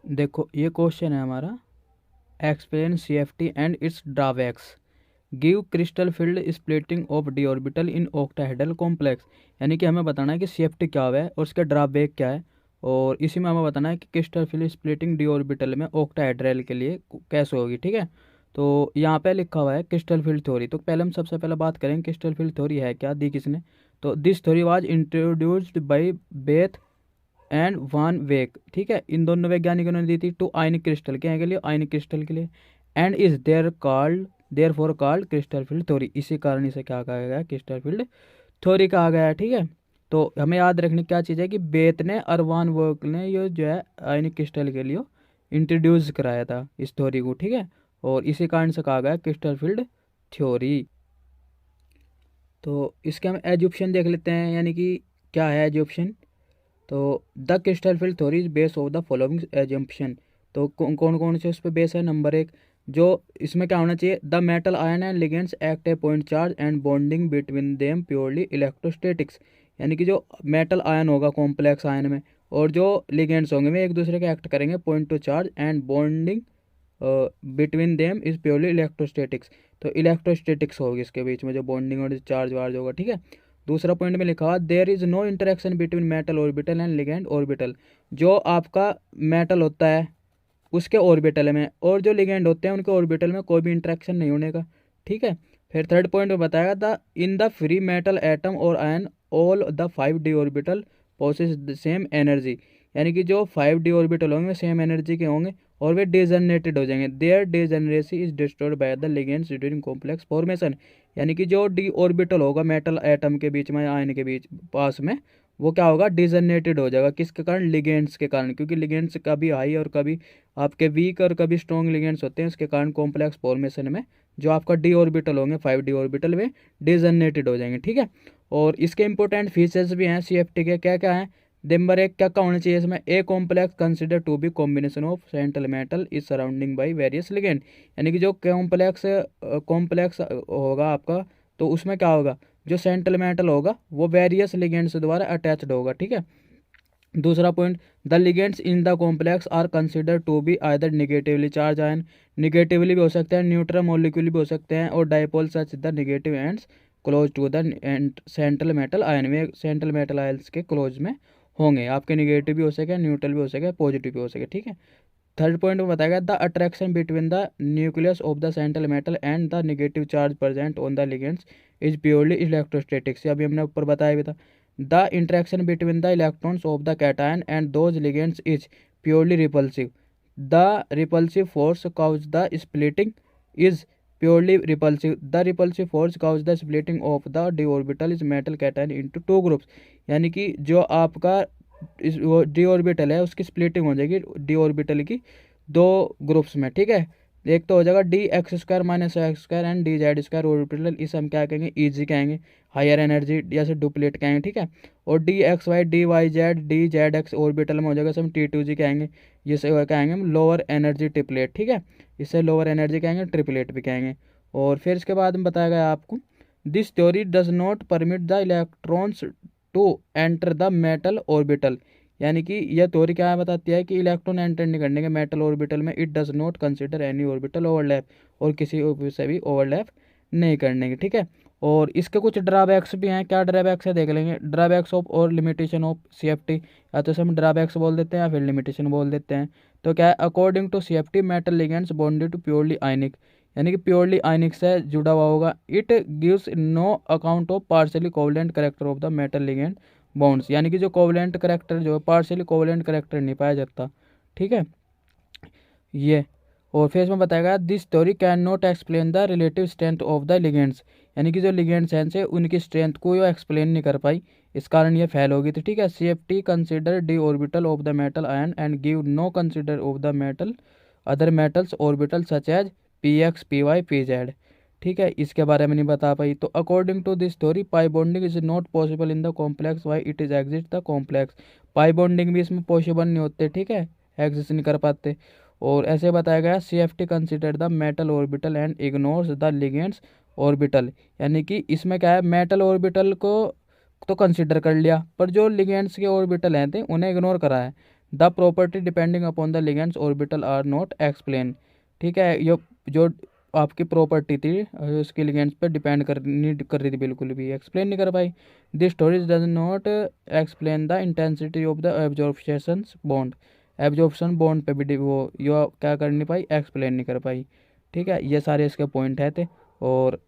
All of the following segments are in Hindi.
देखो ये क्वेश्चन है हमारा, explain CFT and it's drawbacks, give crystal field splitting of d orbital in octahedral complex. यानी कि हमें बताना है कि CFT क्या हुआ है और उसका ड्रॉबैक क्या है, और इसी में हमें बताना है कि crystal field splitting D orbital में ऑक्टाहेड्रल के लिए कैसे होगी। ठीक है, तो यहाँ पे लिखा हुआ है क्रिस्टल फील्ड थ्योरी। तो पहले हम सबसे पहले बात करेंगे क्रिस्टल फील्ड थ्योरी है क्या, दी किसने। तो this theory was introduced by Bethe and Van Vleck. ठीक है, इन दोनों वैज्ञानिकों ने दी थी टू आयनिक क्रिस्टल के लिए, आयनिक क्रिस्टल के लिए। And is therefore called crystal field theory, इसी कारण इसे क्या कहा गया है, क्रिस्टल फील्ड थ्योरी कहा गया है। ठीक है, तो हमें याद रखने की क्या चीज़ है कि बेथ ने और वान वर्क ने ये जो है आयनिक क्रिस्टल के लिए इंट्रोड्यूस कराया था इस थ्योरी को। ठीक है, और इसी कारण से कहा गया क्रिस्टल फील्ड थ्योरी। तो इसके हम एजुप्शन देख लेते हैं, यानी कि क्या है एजुप्शन। तो the crystal field theory is base of the following assumption. तो कौन कौन से उस पर बेस है। नंबर एक, जो इसमें क्या होना चाहिए, the metal ion and ligands act A point charge and bonding between them purely electrostatics. यानी कि जो मेटल आयन होगा कॉम्प्लेक्स आयन में, और जो लिगेंड्स होंगे वे एक दूसरे के एक्ट करेंगे point two charge and bonding between them is purely electrostatics. तो इलेक्ट्रोस्टैटिक्स होगी इसके बीच में, जो बॉन्डिंग और चार्ज वार्ज होगा। ठीक है, दूसरा पॉइंट में लिखा हुआ there is no interaction between metal orbital and ligand orbital. जो आपका मेटल होता है उसके ऑर्बिटल में और जो लिगेंड होते हैं उनके ऑर्बिटल में कोई भी इंटरेक्शन नहीं होने का। ठीक है, फिर थर्ड पॉइंट में बताया the in the free metal atom और ion all the 5d orbital possess the same energy. यानी कि जो 5d ऑर्बिटल होंगे सेम एनर्जी के होंगे और वे डिजनरेटेड हो जाएंगे। Their degeneracy is destroyed by the ligands during complex formation. यानी कि जो डी ऑर्बिटल होगा मेटल एटम के बीच में, आयन के बीच पास में, वो क्या होगा, डिजनरेटेड हो जाएगा। किसके कारण, लिगेंड्स के कारण, क्योंकि लिगेंड्स कभी हाई और कभी आपके वीक और कभी स्ट्रॉन्ग लिगेंड्स होते हैं। इसके कारण कॉम्प्लेक्स फॉर्मेशन में जो आपका डी ऑर्बिटल होंगे 5d ऑर्बिटल वे डिजनरेटेड हो जाएंगे। ठीक है, और इसके इंपॉर्टेंट फीचर्स भी हैं CFT के, क्या क्या हैं। नंबर एक, क्या क्या होना चाहिए इसमें, a complex consider to be combination of central metal is surrounding by various ligand. यानी कि जो कॉम्प्लेक्स कॉम्प्लेक्स होगा आपका, तो उसमें क्या होगा, जो सेंट्रल मेटल होगा वो वेरियस लिगेंड्स द्वारा अटैच्ड होगा। ठीक है, दूसरा point, the ligands in the complex are consider to be either negatively charge ion, negatively भी हो सकते हैं, न्यूट्रल मॉलिक्यूल भी हो सकते हैं, और dipole such the negative ends close to the central metal ion में, सेंट्रल मेटल आयन्स के क्लोज में होंगे। आपके निगेटिव भी हो सके, न्यूट्रल भी हो सके, पॉजिटिव भी हो सके। ठीक है, थर्ड पॉइंट में बताया गया the attraction between the nucleus of the central metal and the negative charge present on the ligands is purely electrostatics. अभी हमने ऊपर बताया भी था। The interaction between the electrons of the cation and those ligands is purely repulsive. The repulsive force cause the splitting is purely repulsive. The repulsive force cause the splitting of the d orbital is metal cation into two groups. यानी कि जो आपका इस वो डी ऑर्बिटल है उसकी स्प्लिटिंग हो जाएगी डी ऑर्बिटल की दो ग्रुप्स में। ठीक है, एक तो हो जाएगा D(x²-) -x² and DZ² orbital, इसे हम क्या कहेंगे, ईजी कहेंगे, हायर एनर्जी जैसे डुप्लेट कहेंगे। ठीक है, और DXY DYZ DZX ऑर्बिटल में हो जाएगा, इसे हम T2G कहेंगे, जिसे कहेंगे हम लोअर एनर्जी ट्रिपलेट। ठीक है, इसे लोअर एनर्जी कहेंगे, ट्रिपलेट भी कहेंगे। और फिर इसके बाद में बताया गया आपको this theory does not permit the electrons to enter the metal orbital. यानी कि यह थ्योरी क्या बताती है कि इलेक्ट्रॉन एंटर नहीं करने के मेटल ऑर्बिटल में। It does not consider any orbital overlap, और किसी से भी ओवरलैप नहीं करने के। ठीक है, और इसके कुछ ड्राबैक्स भी हैं। क्या ड्राबैक्स है देख लेंगे। ड्राबैक्स ऑफ और लिमिटेशन ऑफ CFT, या तो हम ड्राबैक्स बोल देते हैं या फिर लिमिटेशन बोल देते हैं। तो क्या है, according to CFT metal ligands bonded to purely ionic, यानी कि प्योरली आयनिक से जुड़ा हुआ होगा। It gives no account of partially covalent character of the metal ligand bonds. यानी कि जो कोवलेंट करेक्टर जो है, पार्शियली कोवलेंट करेक्टर नहीं पाया जाता। ठीक है, ये। और फिर इसमें बताया गया this theory can not explain the relative strength of the ligands. यानी कि जो लिगेंड्स हैं से उनकी स्ट्रेंथ को ये एक्सप्लेन नहीं कर पाई, इस कारण ये फेल होगी थी। ठीक है, CFT consider d orbital of the metal ion and give no consider of the metal other metals orbital such as PX PY PZ। ठीक है, इसके बारे में नहीं बता पाई। तो according to this theory pi bonding is not possible in the complex why it is exist the complex. Pi bonding भी इसमें पॉसिबल नहीं होते। ठीक है, एग्जिस्ट नहीं कर पाते। और ऐसे बताया गया CFT consider the metal orbital and ignores the ligands orbital. यानी कि इसमें क्या है, मेटल ऑर्बिटल को तो कंसिडर कर लिया, पर जो लिगेंड्स के ऑर्बिटल हैं थे उन्हें इग्नोर करा है। The property depending upon the ligands orbital are not explain. ठीक है, ये जो आपकी प्रॉपर्टी थी उसके लिगेंड्स पे डिपेंड कर रही थी, बिल्कुल भी एक्सप्लेन नहीं कर पाई। This stories does not explain the intensity of the absorption bond. Absorption bond पे भी वो यो क्या कर नहीं पाई, एक्सप्लेन नहीं कर पाई। ठीक है, ये सारे इसके पॉइंट है थे। और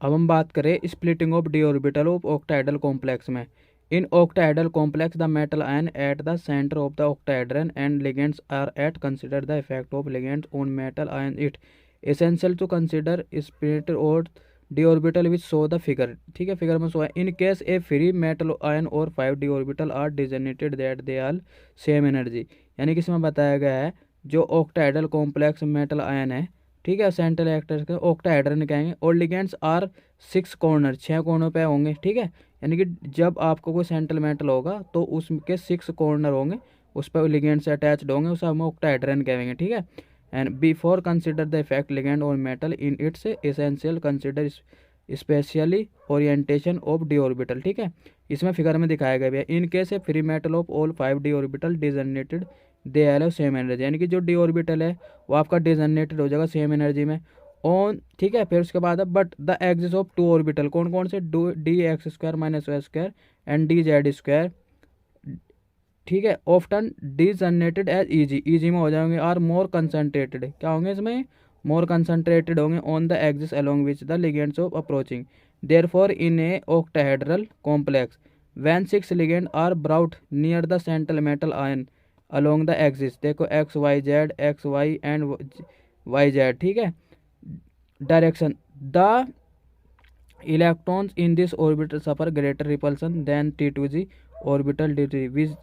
अब हम बात करें splitting of d orbital of octahedral complex में। In octahedral complex the metal ion at the centre of the octahedron and ligands are at consider the effect of ligands on metal ion it essential to consider split और d orbital which show the figure. ठीक है, फिगर में शो है in case a free metal ion और 5 d orbital are degenerated that they are same energy. यानी कि इसमें बताया गया है जो ऑक्टाहेड्रल कॉम्प्लेक्स मेटल आयन है, ठीक है, सेंट्रल एक्टर के ऑक्टाहेड्रन कहेंगे, और लिगेंड्स आर 6 कॉर्नर, 6 कोनों पे होंगे। ठीक है, यानी कि जब आपको कोई सेंट्रल मेटल होगा तो उसके 6 कॉर्नर होंगे, उस पर लिगेंड से अटैच्ड होंगे, उसे हम ऑक्टाहेड्रन कहेंगे। ठीक है, and before consider the effect ligand और metal in its essential consider specially orientation of d orbital. ठीक है, इसमें फिगर में दिखाया गया है in case a free metal of all 5 d orbital degenerated they have same energy. यानी कि जो डी ऑर्बिटल है वो आपका डिजनेटेड हो जाएगा सेम एनर्जी में ऑन। ठीक है, फिर उसके बाद है but the axis of two orbital कौन कौन से, d x square minus y square and d z square. ठीक है, often degenerated as eg, eg में हो जाएंगे, आर मोर कंसनट्रेटेड, क्या होंगे इसमें, मोर कंसनट्रेटेड होंगे on the axis along which the ligands of approaching. Therefore in a octahedral complex when 6 ligand are brought near the central metal ion along the axis, देखो x y z, x y and y z. ठीक है, direction the electrons in this orbital suffer greater repulsion than T2g orbital D3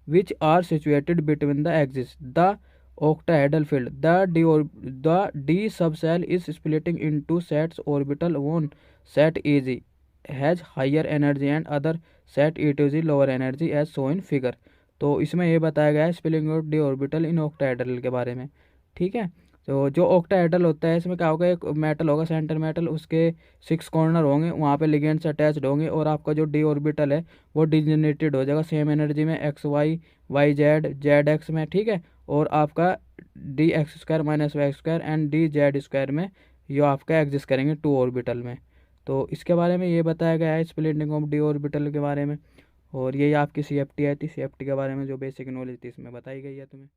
which are situated between the axes. The octahedral field, the d subshell is splitting into sets. Orbital one set EG has higher energy and other set E2g lower energy as shown in figure। तो इसमें ये बताया गया है splitting of d orbital in octahedral के बारे में। ठीक है, तो जो ऑक्टाहेड्रल होता है इसमें क्या होगा, एक मेटल होगा सेंटर मेटल, उसके 6 कॉर्नर होंगे, वहाँ पे लिगेंड्स अटैच्ड होंगे, और आपका जो डी ऑर्बिटल है वो डिजनरेटेड हो जाएगा सेम एनर्जी में x y, y z, z x में। ठीक है, और आपका d x square minus y square and d z square में ये आपका एग्जिस्ट करेंगे टू ऑर्बिटल में। तो इसके बारे में ये बताया गया है स्प्लिटिंग ऑफ डी ऑर्बिटल के बारे में। और यही आपकी CFT आई थी, CFT के बारे में जो बेसिक नॉलेज थी इसमें बताई गई है तुम्हें।